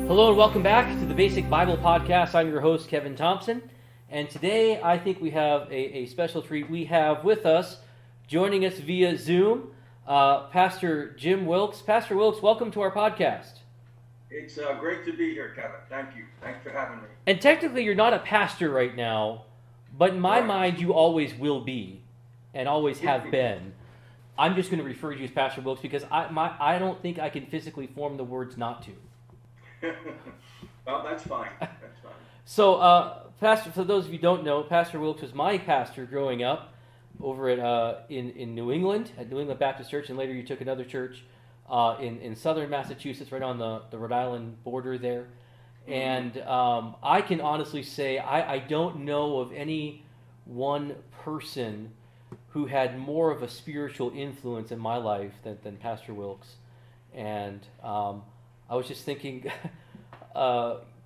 Hello and welcome back to the Basic Bible Podcast. I'm your host, Kevin Thompson, and today I think we have a special treat. We have with us, joining us via Zoom, Pastor Jim Wilkes. Pastor Wilkes, welcome to our podcast. It's great to be here, Kevin. Thank you. Thanks for having me. And technically you're not a pastor right now, but in my mind you always will be, and always have been. I'm just going to refer to you as Pastor Wilkes because I don't think I can physically form the words not to. Well, that's fine. That's fine. So, Pastor, for those of you who don't know, Pastor Wilkes was my pastor growing up over at in New England, at New England Baptist Church, and later you took another church in southern Massachusetts, right on the Rhode Island border there. And I can honestly say I don't know of any one person who had more of a spiritual influence in my life than Pastor Wilkes. And I was just thinking,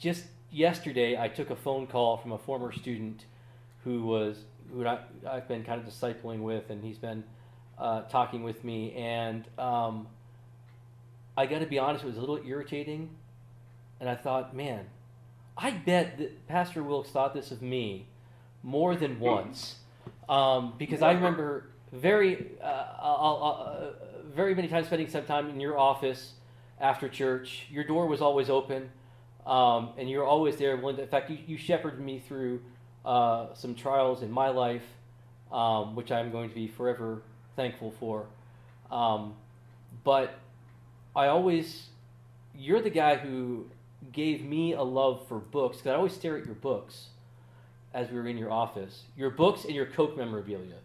just yesterday I took a phone call from a former student who I've been kind of discipling with, and he's been talking with me, and I got to be honest, it was a little irritating, and I thought, man, I bet that Pastor Wilkes thought this of me more than once, because I remember very many times spending some time in your office after church. Your door was always open, and you're always there. In fact, you shepherded me through some trials in my life, which I'm going to be forever thankful for. But you're the guy who gave me a love for books, because I always stare at your books as we were in your office. Your books and your Coke memorabilia.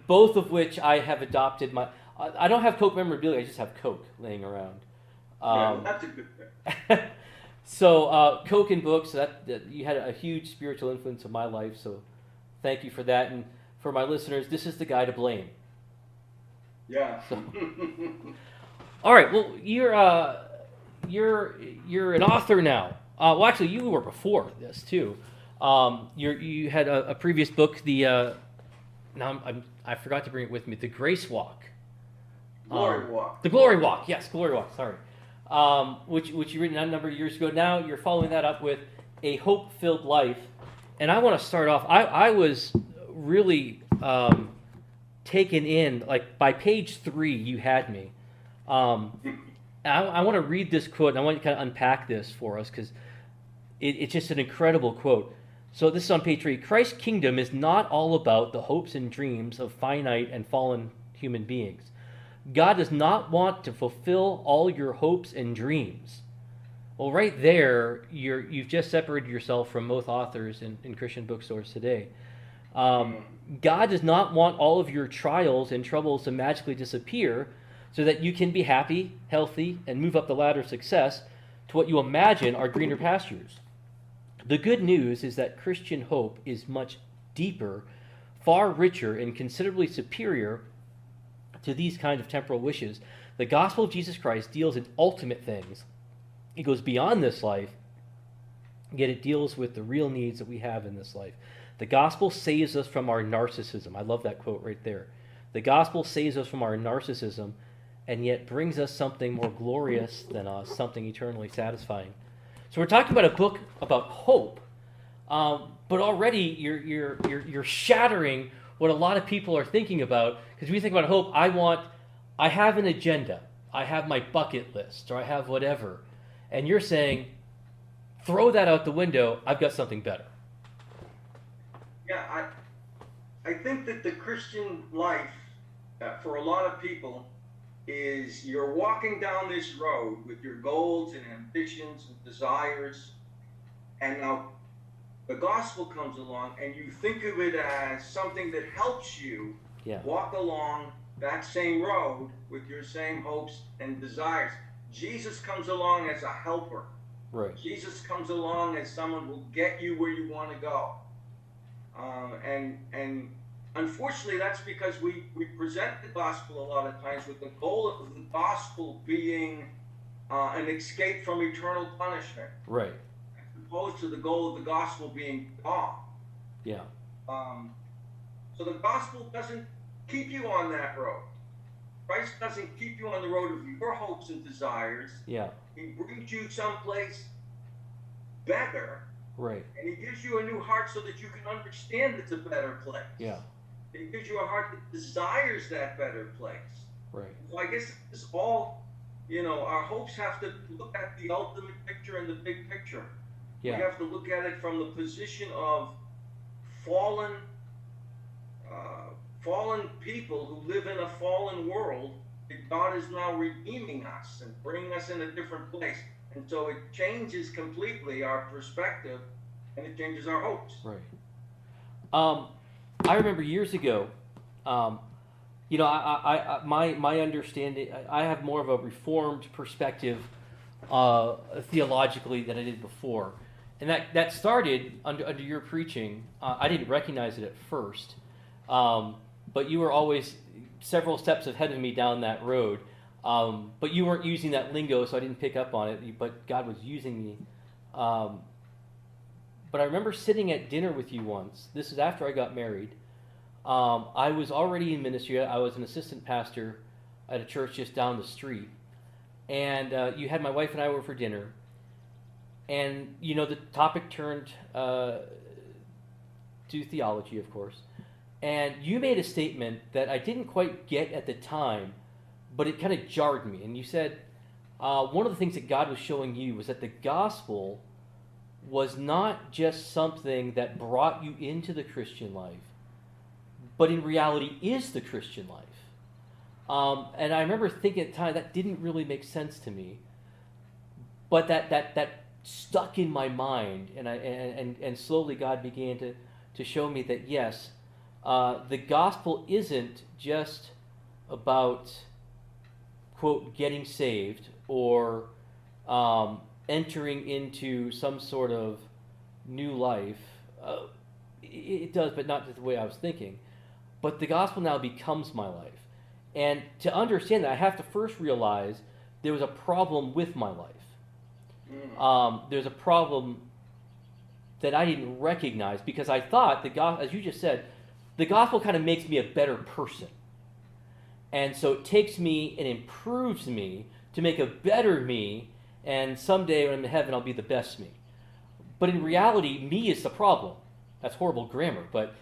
Both of which I have adopted. I don't have Coke memorabilia, I just have Coke laying around. That's a good thing. So Coke and books, that you had a huge spiritual influence in my life, so thank you for that. And for my listeners, this is the guy to blame. Yeah. So. All right, well, you're an author now. Well, actually, you were before this too. You had a previous book, I forgot to bring it with me, The Grace Walk. Glory Walk. The Glory Walk, yes, Glory Walk, sorry. Which you written a number of years ago. Now you're following that up with A Hope-Filled Life. And I want to start off, I was really taken in, like by page 3 you had me. I want to read this quote, and I want you to kind of unpack this for us, because it's just an incredible quote. So this is on page 3. Christ's kingdom is not all about the hopes and dreams of finite and fallen human beings. God does not want to fulfill all your hopes and dreams. Well, right there, you've just separated yourself from most authors in Christian bookstores today. God does not want all of your trials and troubles to magically disappear so that you can be happy, healthy, and move up the ladder of success to what you imagine are greener pastures. The good news is that Christian hope is much deeper, far richer, and considerably superior to these kinds of temporal wishes. The gospel of Jesus Christ deals in ultimate things. It goes beyond this life, yet it deals with the real needs that we have in this life. The gospel saves us from our narcissism. I love that quote right there. The gospel saves us from our narcissism, and yet brings us something more glorious than us, something eternally satisfying. So we're talking about a book about hope, but already you're shattering what a lot of people are thinking about. Because we think about hope, I have an agenda, I have my bucket list, or I have whatever, and you're saying, throw that out the window, I've got something better. Yeah, I think that the Christian life, for a lot of people, is you're walking down this road with your goals and ambitions and desires, and now the gospel comes along and you think of it as something that helps you walk along that same road with your same hopes and desires. Jesus comes along as a helper. Right. Jesus comes along as someone who will get you where you want to go. And unfortunately, that's because we present the gospel a lot of times with the goal of the gospel being an escape from eternal punishment. Right. As opposed to the goal of the gospel being God. Yeah. So the gospel doesn't keep you on that road. Christ doesn't keep you on the road of your hopes and desires. Yeah. He brings you someplace better. Right. And he gives you a new heart so that you can understand it's a better place. Yeah. He gives you a heart that desires that better place. Right. So I guess it's all, our hopes have to look at the ultimate picture and the big picture. Yeah. We have to look at it from the position of fallen people who live in a fallen world, that God is now redeeming us and bringing us in a different place. And so it changes completely our perspective, and it changes our hopes. Right. I remember years ago, my understanding, I have more of a Reformed perspective theologically than I did before. And that started under your preaching. I didn't recognize it at first, but you were always several steps ahead of me down that road. But you weren't using that lingo, so I didn't pick up on it. But God was using me. But I remember sitting at dinner with you once. This is after I got married. I was already in ministry. I was an assistant pastor at a church just down the street. And you had my wife and I over for dinner. And, the topic turned to theology, of course. And you made a statement that I didn't quite get at the time, but it kind of jarred me. And you said one of the things that God was showing you was that the gospel was not just something that brought you into the Christian life, but in reality is the Christian life. And I remember thinking at the time that didn't really make sense to me, but that stuck in my mind, and slowly God began to show me that yes, the gospel isn't just about, quote, getting saved or entering into some sort of new life. It does, but not the way I was thinking. But the gospel now becomes my life. And to understand that, I have to first realize there was a problem with my life. There's a problem that I didn't recognize because I thought the gospel, as you just said, the gospel kind of makes me a better person. And so it takes me and improves me to make a better me, and someday when I'm in heaven, I'll be the best me. But in reality, me is the problem. That's horrible grammar, but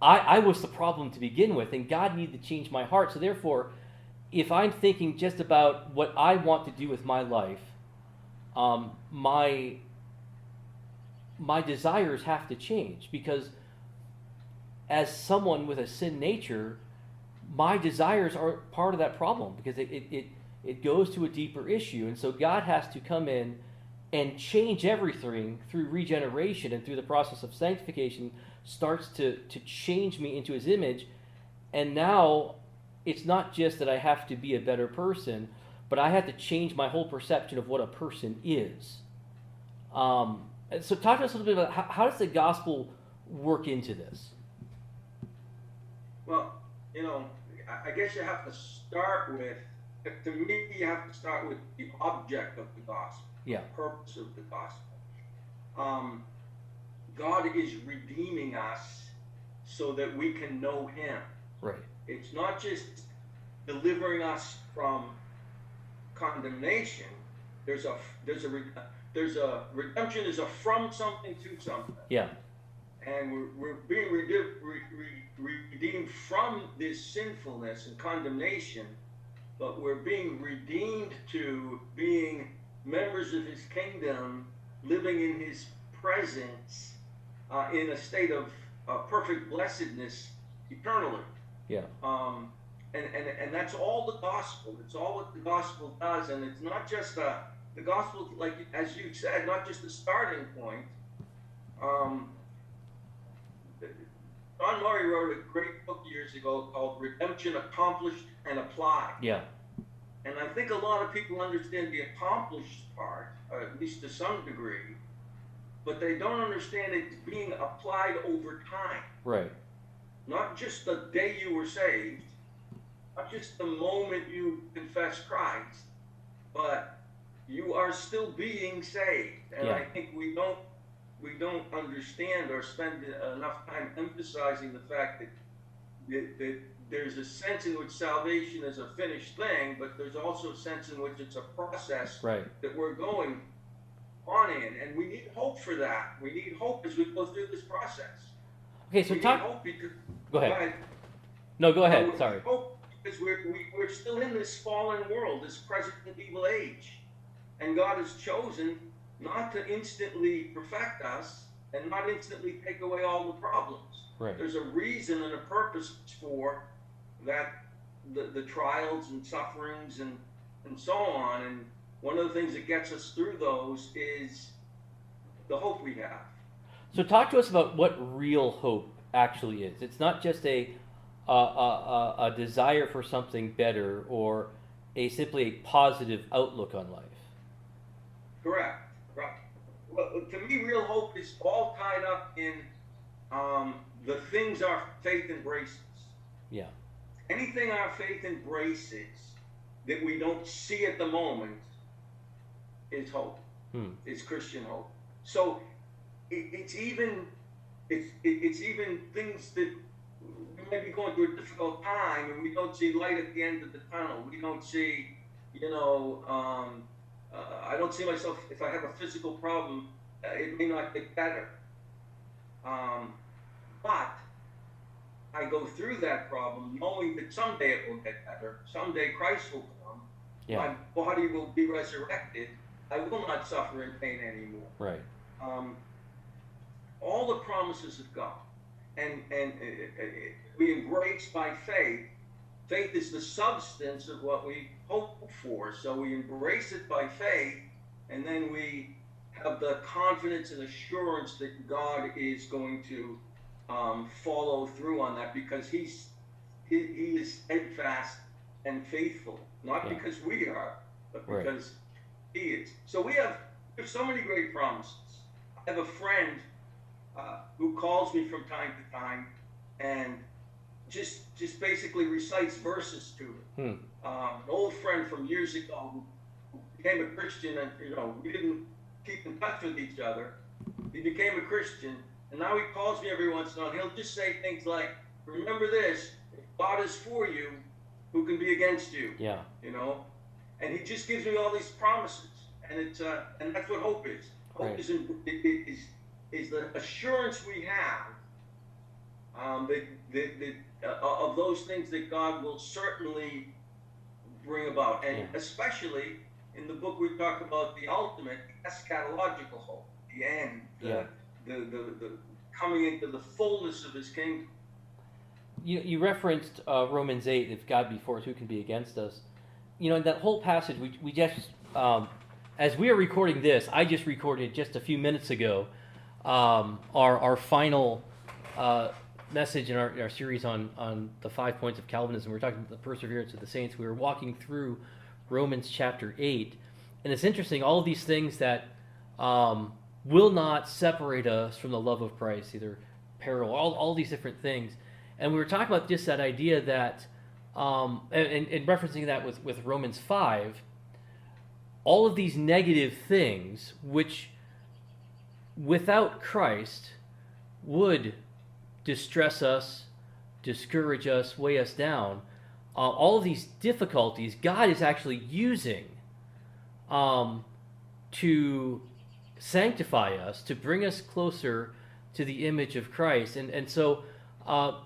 I was the problem to begin with, and God needed to change my heart. So therefore, if I'm thinking just about what I want to do with my life, my desires have to change, because as someone with a sin nature, my desires are part of that problem, because it goes to a deeper issue. And so God has to come in and change everything through regeneration, and through the process of sanctification starts to change me into his image. And now it's not just that I have to be a better person, but I have to change my whole perception of what a person is. So talk to us a little bit about how does the gospel work into this? Well, I guess you have to start with, to me, you have to start with the object of the gospel, yeah, the purpose of the gospel. God is redeeming us so that we can know him. Right. It's not just delivering us from condemnation. There's a redemption is a from something to something. Yeah. And we're being redeemed from this sinfulness and condemnation, but we're being redeemed to being members of his kingdom, living in his presence, in a state of perfect blessedness eternally. Yeah. And that's all the gospel. It's all what the gospel does, and it's not just the gospel, like as you said, not just the starting point. John Murray wrote a great book years ago called Redemption Accomplished and Applied. Yeah. And I think a lot of people understand the accomplished part, at least to some degree, but they don't understand it being applied over time. Right. Not just the day you were saved, not just the moment you confess Christ, but you are still being saved. And yeah. I think we don't understand or spend enough time emphasizing the fact that there's a sense in which salvation is a finished thing, but there's also a sense in which it's a process Right. that we're going on in, and we need hope for that. We need hope as we go through this process. Okay, so we talk. need hope because, Go ahead. No, go ahead. Sorry. We hope because we're still in this fallen world, this present and evil age, and God has chosen not to instantly perfect us and not instantly take away all the problems. Right. There's a reason and a purpose for that, the trials and sufferings and so on. And one of the things that gets us through those is the hope we have. So talk to us about what real hope actually is. It's not just a desire for something better or simply a positive outlook on life. Correct. Right. Well, to me, real hope is all tied up in the things our faith embraces. Yeah. Anything our faith embraces that we don't see at the moment is hope. Is Christian hope. So it's even things that we may be going through a difficult time and we don't see light at the end of the tunnel. We don't see, I don't see myself, if I have a physical problem, it may not get better. But I go through that problem knowing that someday it will get better. Someday Christ will come. Yeah. My body will be resurrected. I will not suffer in pain anymore. Right. All the promises of God. And we embrace by faith. Faith is the substance of what we hope for. So we embrace it by faith, and then we have the confidence and assurance that God is going to follow through on that, because he is steadfast and faithful. Not because we are, but because he is. So we have so many great promises. I have a friend who calls me from time to time and just basically recites verses to me. An old friend from years ago who became a Christian, and we didn't keep in touch with each other. He became a Christian, and now he calls me every once in a while. He'll just say things like, "Remember this: if God is for you, who can be against you?" Yeah. And he just gives me all these promises, and it's and that's what hope is. Hope is the assurance we have of those things that God will certainly bring about, and especially in the book we talk about the ultimate eschatological hope, the end, the coming into the fullness of His kingdom. You referenced Romans 8, if God be for us, who can be against us? In that whole passage, we just, as we are recording this, I just recorded just a few minutes ago our final message in our series on the 5 points of Calvinism. We're talking about the perseverance of the saints. We were walking through Romans chapter 8. And it's interesting, all of these things that will not separate us from the love of Christ, either peril, all these different things. And we were talking about just that idea that, and referencing that with Romans 5, all of these negative things, which without Christ would distress us, discourage us, weigh us down, all of these difficulties, God is actually using to sanctify us, to bring us closer to the image of Christ. And so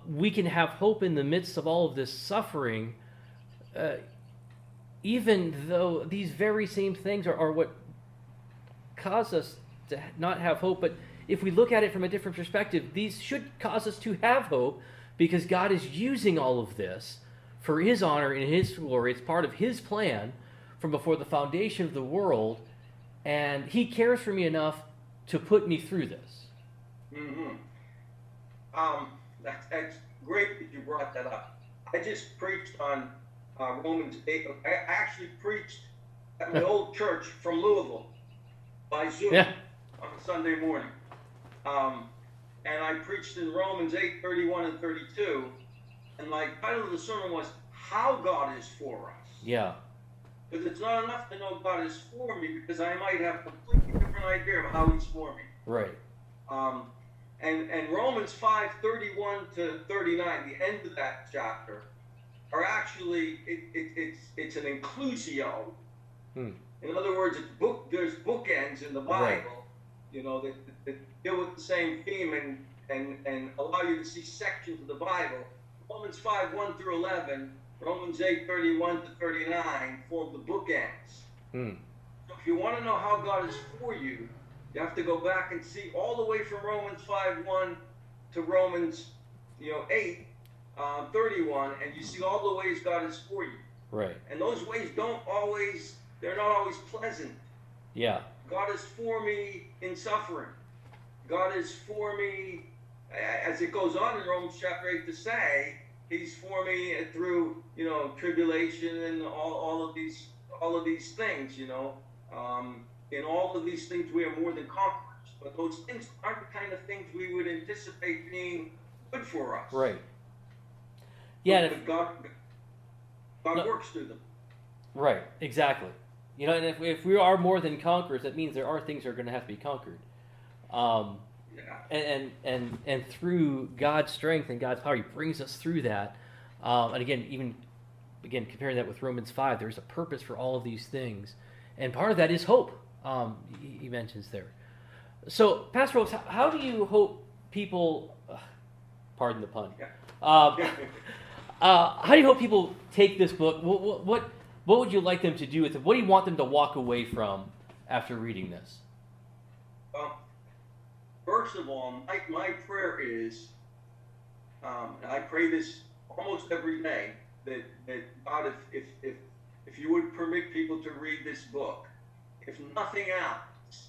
we can have hope in the midst of all of this suffering, even though these very same things are what cause us to not have hope. But if we look at it from a different perspective, these should cause us to have hope, because God is using all of this for His honor and His glory. It's part of His plan from before the foundation of the world, and He cares for me enough to put me through this. Mm-hmm. That's great that you brought that up. I just preached on Romans 8. I actually preached at my old church from Louisville by Zoom on a Sunday morning. And I preached in Romans 8, 31 and 32. And my title of the sermon was, How God is for Us. Yeah. Because it's not enough to know God is for me, because I might have a completely different idea of how He's for me. Right. And Romans 5, 31 to 39, the end of that chapter, actually it's an inclusio. Hmm. In other words, there's bookends in the Bible, Right. you know, that deal with the same theme and allow you to see sections of the Bible. Romans 5:1-11, Romans 8:31-39 form the bookends. Hmm. So if you want to know how God is for you, you have to go back and see all the way from Romans 5:1 to Romans, 8:31, and you see all the ways God is for you. Right. And those ways they're not always pleasant. Yeah. God is for me in suffering. God is for me, as it goes on in Romans chapter 8 to say, He's for me through, tribulation and all of these things, In all of these things we are more than conquerors. But those things aren't the kind of things we would anticipate being good for us. Right. Yeah. But God works through them. Right. Exactly. And if we are more than conquerors, that means there are things that are going to have to be conquered. Yeah. And through God's strength and God's power, He brings us through that. And again, comparing that with Romans 5, there's a purpose for all of these things, and part of that is hope. He mentions there. So, Pastor Wilkes, how do you hope people? Pardon the pun. Yeah. How do you hope people take this book? What would you like them to do with it? What do you want them to walk away from after reading this? Well, first of all, my prayer is, and I pray this almost every day, that God, if you would permit people to read this book, if nothing else,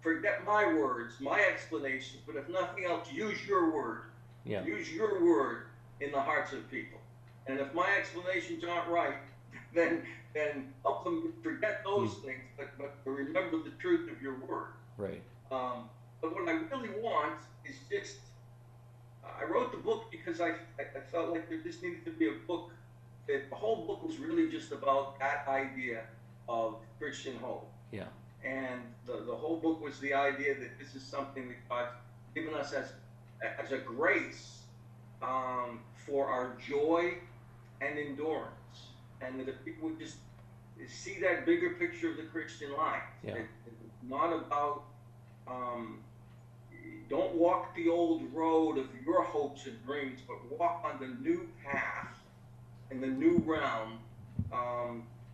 forget my words, my explanations, but if nothing else, use your word. Yeah. Use your word in the hearts of people. And if my explanations aren't right, then help them forget those things, but remember the truth of your word. Right. But what I really want is just, I wrote the book because I felt like there just needed to be a book, that the whole book was really just about that idea of Christian hope. Yeah. And the whole book was the idea that this is something that God's given us as a grace for our joy and endurance. And that if people would just see that bigger picture of the Christian life, Yeah. it's not about, don't walk the old road of your hopes and dreams, but walk on the new path in the new realm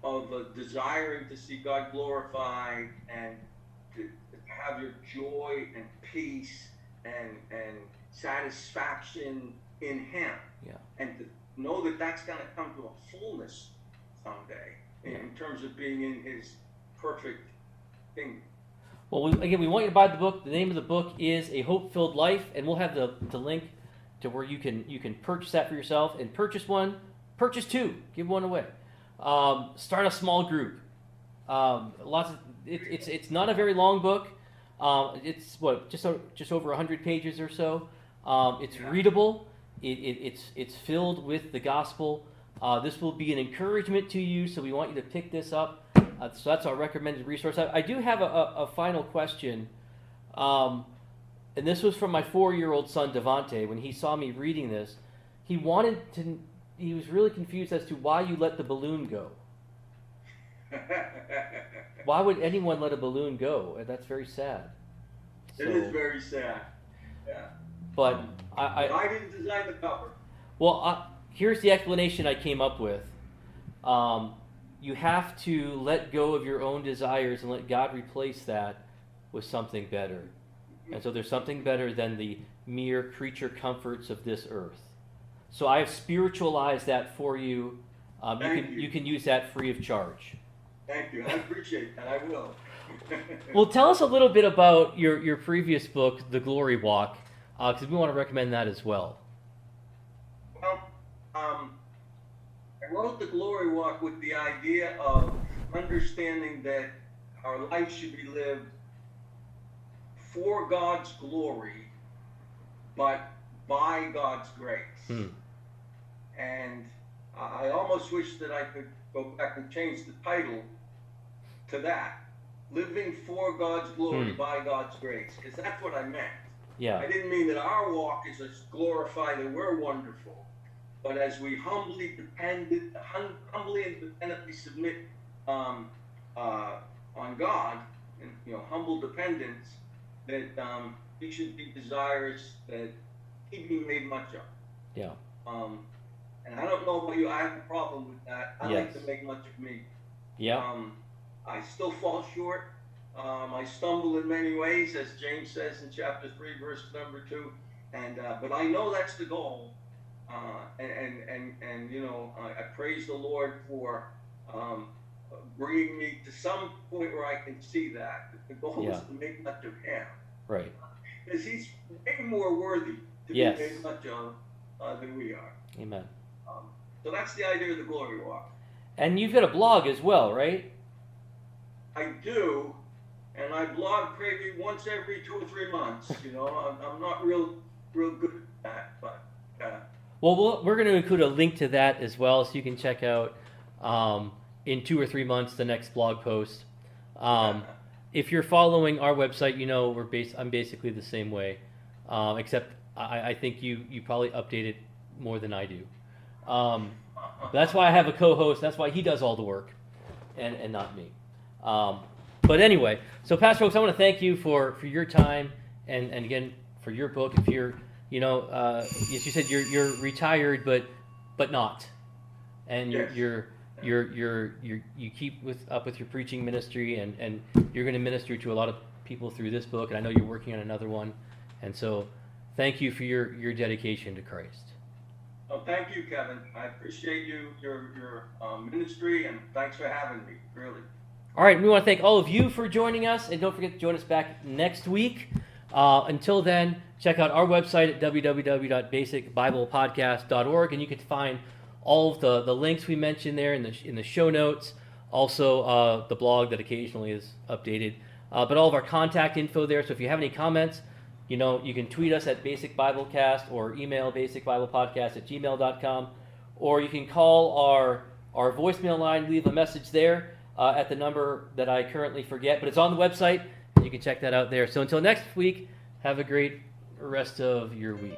of desiring to see God glorified and to have your joy and peace and satisfaction in Him. Yeah. And to know that that's going to come to a fullness someday in terms of being in His perfect kingdom. Well, we want you to buy the book. The name of the book is A Hope-Filled Life, and we'll have the link to where you can purchase that for yourself, and purchase one, purchase two, give one away. Start a small group. It's not a very long book. It's just over 100 pages or so. It's readable. It's filled with the gospel. This will be an encouragement to you, so we want you to pick this up. So that's our recommended resource. I do have a final question, and this was from my 4-year-old son Devante. When he saw me reading this, he was really confused as to why you let the balloon go. Why would anyone let a balloon go? That's very sad. It is very sad. Yeah. But I didn't design the cover. Well, here's the explanation I came up with. You have to let go of your own desires and let God replace that with something better. And so there's something better than the mere creature comforts of this earth. So I have spiritualized that for you. You can use that free of charge. Thank you. I appreciate that. I will. Well, tell us a little bit about your previous book, The Glory Walk, because we want to recommend that as well. Well, I wrote The Glory Walk with the idea of understanding that our life should be lived for God's glory, but by God's grace. And I almost wish that I could go back and change the title to that. Living for God's glory by God's grace, because that's what I meant. Yeah. I didn't mean that our walk is to glorify that we're wonderful. but as we humbly and dependently submit on God, and humble dependence, that He should be desirous that He be made much of. Yeah. And I don't know about you, I have a problem with that. I like to make much of me. Yeah. I still fall short. I stumble in many ways, as James says in chapter 3, verse number 2. And but I know that's the goal. I praise the Lord for bringing me to some point where I can see that. The goal is to make much of Him. Right. Because He's way more worthy to be made much of than we are. Amen. So that's the idea of the glory walk. And you've got a blog as well, right? I do, and I blog maybe once every 2 or 3 months. I'm not real good at that, but. Well, we're going to include a link to that as well, so you can check out in 2 or 3 months the next blog post. If you're following our website, I'm basically the same way, except I think you probably update it more than I do. That's why I have a co-host. That's why he does all the work, and not me. But anyway, so Pastor Wilkes, I want to thank you for your time and again for your book. If you're as you said, you're retired, but not, and you keep up with your preaching ministry, and you're going to minister to a lot of people through this book, and I know you're working on another one, and so thank you for your dedication to Christ. Oh, thank you, Kevin. I appreciate your ministry, and thanks for having me. Really. All right, we want to thank all of you for joining us, and don't forget to join us back next week. Until then, check out our website at www.basicbiblepodcast.org, and you can find all of the links we mentioned there in the show notes. Also, the blog that occasionally is updated, but all of our contact info there. So if you have any comments, you can tweet us at Basic Biblecast or email basicbiblepodcast@gmail.com, or you can call our voicemail line, leave a message there at the number that I currently forget, but it's on the website. You can check that out there. So until next week, have a great rest of your week.